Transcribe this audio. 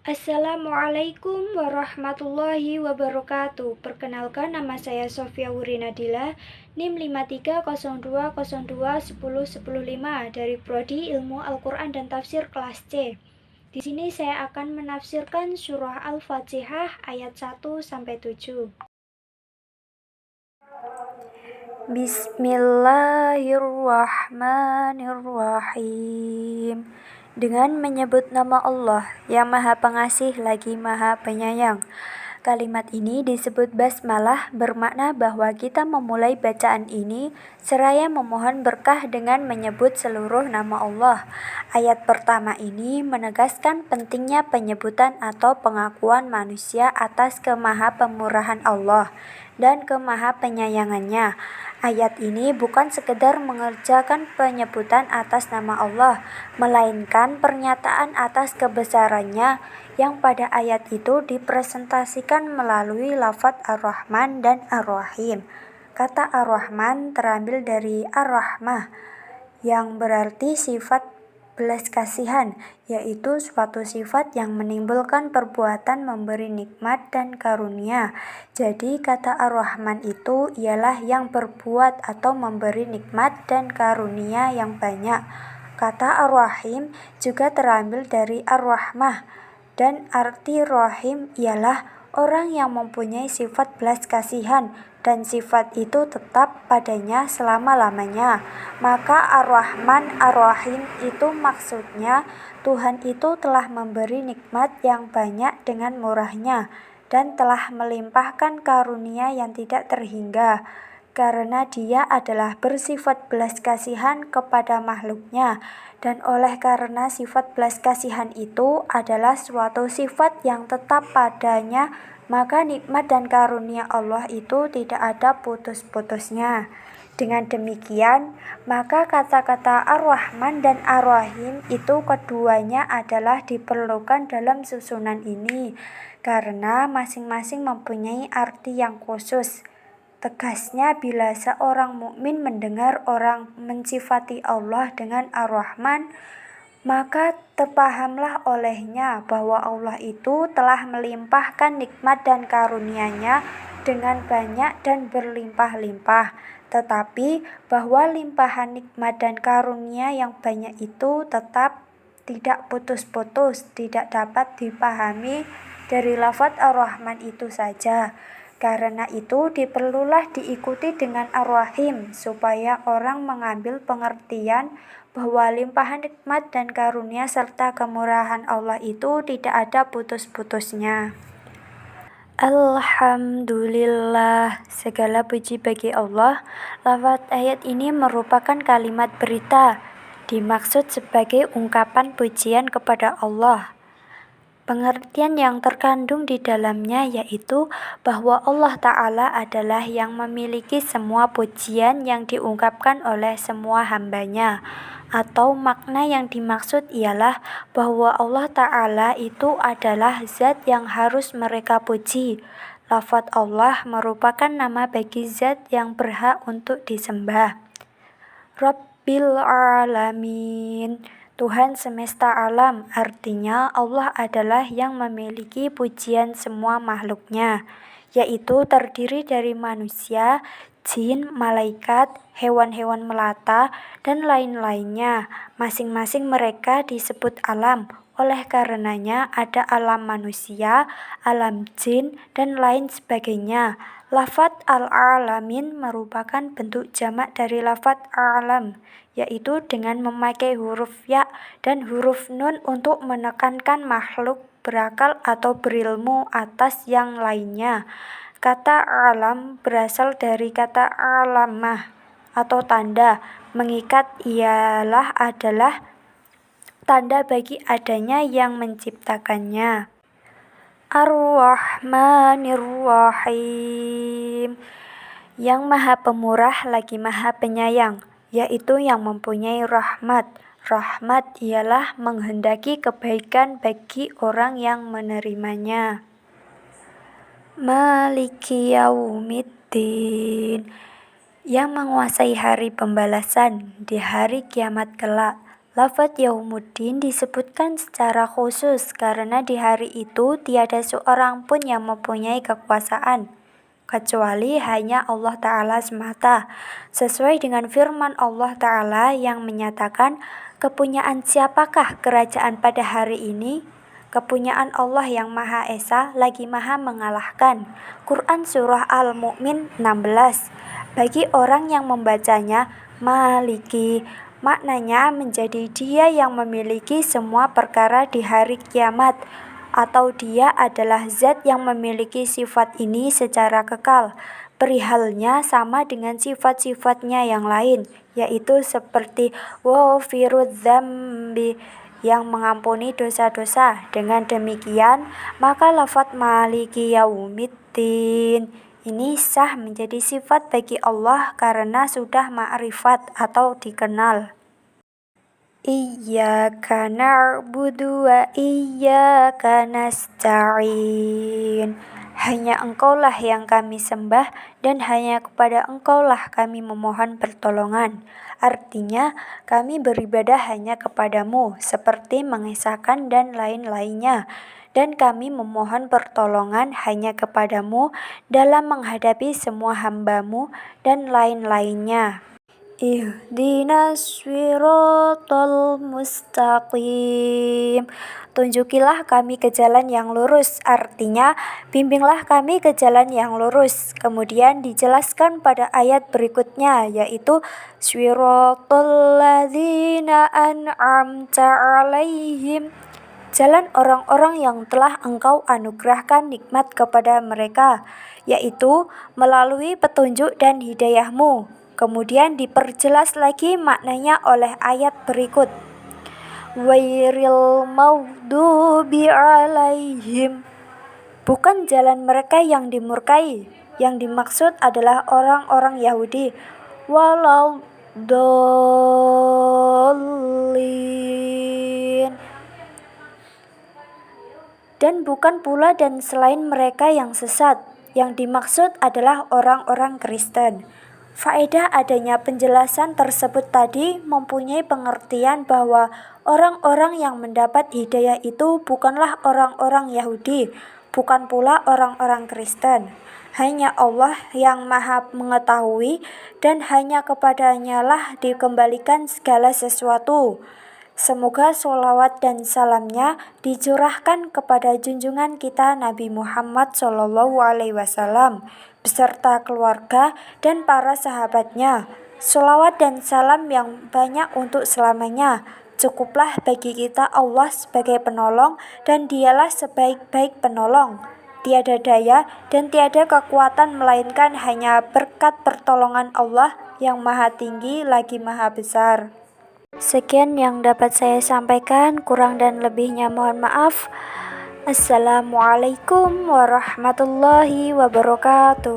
Assalamualaikum warahmatullahi wabarakatuh. Perkenalkan, nama saya Sofia Wurinadila, NIM 530202101005 dari Prodi Ilmu Al-Quran dan Tafsir kelas C. Di sini saya akan menafsirkan surah Al-Fatihah ayat 1 sampai 7. Bismillahirrahmanirrahim. Dengan menyebut nama Allah yang Maha Pengasih lagi Maha Penyayang. Kalimat ini disebut basmalah, bermakna bahwa kita memulai bacaan ini seraya memohon berkah dengan menyebut seluruh nama Allah. Ayat pertama ini menegaskan pentingnya penyebutan atau pengakuan manusia atas kemaha-pemurahan Allah dan kemaha-penyayangannya. Ayat ini bukan sekedar mengerjakan penyebutan atas nama Allah, melainkan pernyataan atas kebesarannya yang pada ayat itu dipresentasikan melalui lafadz Ar-Rahman dan Ar-Rahim. Kata Ar-Rahman terambil dari Ar-Rahmah, yang berarti sifat belas kasihan, yaitu suatu sifat yang menimbulkan perbuatan memberi nikmat dan karunia. Jadi kata Ar-Rahman itu ialah yang berbuat atau memberi nikmat dan karunia yang banyak. Kata Ar-Rahim juga terambil dari Ar-Rahmah, dan arti Rahim ialah orang yang mempunyai sifat belas kasihan dan sifat itu tetap padanya selama-lamanya. Maka Ar-Rahman Ar-Rahim itu maksudnya Tuhan itu telah memberi nikmat yang banyak dengan murahnya dan telah melimpahkan karunia yang tidak terhingga, karena Dia adalah bersifat belas kasihan kepada makhluknya. Dan oleh karena sifat belas kasihan itu adalah suatu sifat yang tetap padanya, maka nikmat dan karunia Allah itu tidak ada putus-putusnya. Dengan demikian, maka kata-kata Ar-Rahman dan Ar-Rahim itu keduanya adalah diperlukan dalam susunan ini, karena masing-masing mempunyai arti yang khusus. Tegasnya, bila seorang mukmin mendengar orang mensifati Allah dengan Ar-Rahman, maka terpahamlah olehnya bahwa Allah itu telah melimpahkan nikmat dan karunia-Nya dengan banyak dan berlimpah-limpah. Tetapi bahwa limpahan nikmat dan karunia yang banyak itu tetap tidak putus-putus, tidak dapat dipahami dari lafadz Ar-Rahman itu saja. Karena itu diperlulah diikuti dengan Ar-Rahim, supaya orang mengambil pengertian bahwa limpahan nikmat dan karunia serta kemurahan Allah itu tidak ada putus-putusnya. Alhamdulillah, segala puji bagi Allah. Lafadz ayat ini merupakan kalimat berita, dimaksud sebagai ungkapan pujian kepada Allah. Pengertian yang terkandung di dalamnya yaitu bahwa Allah Ta'ala adalah yang memiliki semua pujian yang diungkapkan oleh semua hambanya. Atau makna yang dimaksud ialah bahwa Allah Ta'ala itu adalah zat yang harus mereka puji. Lafadz Allah merupakan nama bagi zat yang berhak untuk disembah. Rabbil Alamin, Tuhan semesta alam, artinya Allah adalah yang memiliki pujian semua makhluknya, yaitu terdiri dari manusia, jin, malaikat, hewan-hewan melata, dan lain-lainnya. Masing-masing mereka disebut alam. Oleh karenanya ada alam manusia, alam jin, dan lain sebagainya. Lafadz al-alamin merupakan bentuk jamak dari lafadz alam, yaitu dengan memakai huruf ya dan huruf nun untuk menekankan makhluk berakal atau berilmu atas yang lainnya. Kata alam berasal dari kata alamah atau tanda. Mengikat ialah adalah tanda bagi adanya yang menciptakannya. Ar-Rahmanir-Rahim, yang Maha Pemurah lagi Maha Penyayang, yaitu yang mempunyai rahmat. Rahmat ialah menghendaki kebaikan bagi orang yang menerimanya. Maliki Yaumiddin, yang menguasai hari pembalasan di hari kiamat kelak. Lafaz Yaumuddin disebutkan secara khusus karena di hari itu tiada seorang pun yang mempunyai kekuasaan, kecuali hanya Allah Ta'ala semata. Sesuai dengan firman Allah Ta'ala yang menyatakan, kepunyaan siapakah kerajaan pada hari ini? Kepunyaan Allah yang Maha Esa lagi Maha mengalahkan. Quran Surah Al-Mu'min 16. Bagi orang yang membacanya, Maliki, maknanya menjadi dia yang memiliki semua perkara di hari kiamat, atau dia adalah zat yang memiliki sifat ini secara kekal. Perihalnya sama dengan sifat-sifatnya yang lain, yaitu seperti Ghafirudz dzambi, yang mengampuni dosa-dosa. Dengan demikian, maka lafaz Maliki Yaumiddin ini sah menjadi sifat bagi Allah karena sudah ma'rifat atau dikenal. Iyyaka na'budu wa iyyaka nasta'in. Hanya Engkaulah yang kami sembah dan hanya kepada Engkaulah kami memohon pertolongan. Artinya, kami beribadah hanya kepadamu, seperti mengesahkan dan lain-lainnya. Dan kami memohon pertolongan hanya kepadamu dalam menghadapi semua hamba-Mu dan lain-lainnya. Ihdinas siratal mustaqim. Tunjukilah kami ke jalan yang lurus, artinya bimbinglah kami ke jalan yang lurus. Kemudian dijelaskan pada ayat berikutnya, yaitu siratal ladzina an'amta 'alaihim, jalan orang-orang yang telah Engkau anugerahkan nikmat kepada mereka, yaitu melalui petunjuk dan hidayah-Mu. Kemudian diperjelas lagi maknanya oleh ayat berikut. Wairil maghdubi 'alaihim, bukan jalan mereka yang dimurkai. Yang dimaksud adalah orang-orang Yahudi. Walau dallin, dan bukan pula dan selain mereka yang sesat. Yang dimaksud adalah orang-orang Kristen. Faedah adanya penjelasan tersebut tadi mempunyai pengertian bahwa orang-orang yang mendapat hidayah itu bukanlah orang-orang Yahudi, bukan pula orang-orang Kristen. Hanya Allah yang Maha mengetahui dan hanya kepadanya lah dikembalikan segala sesuatu. Semoga sholawat dan salamnya dicurahkan kepada junjungan kita Nabi Muhammad SAW beserta keluarga dan para sahabatnya. Sholawat dan salam yang banyak untuk selamanya. Cukuplah bagi kita Allah sebagai penolong dan Dialah sebaik-baik penolong. Tiada daya dan tiada kekuatan melainkan hanya berkat pertolongan Allah yang Maha Tinggi lagi Maha Besar. Sekian yang dapat saya sampaikan, kurang dan lebihnya mohon maaf. Assalamualaikum warahmatullahi wabarakatuh.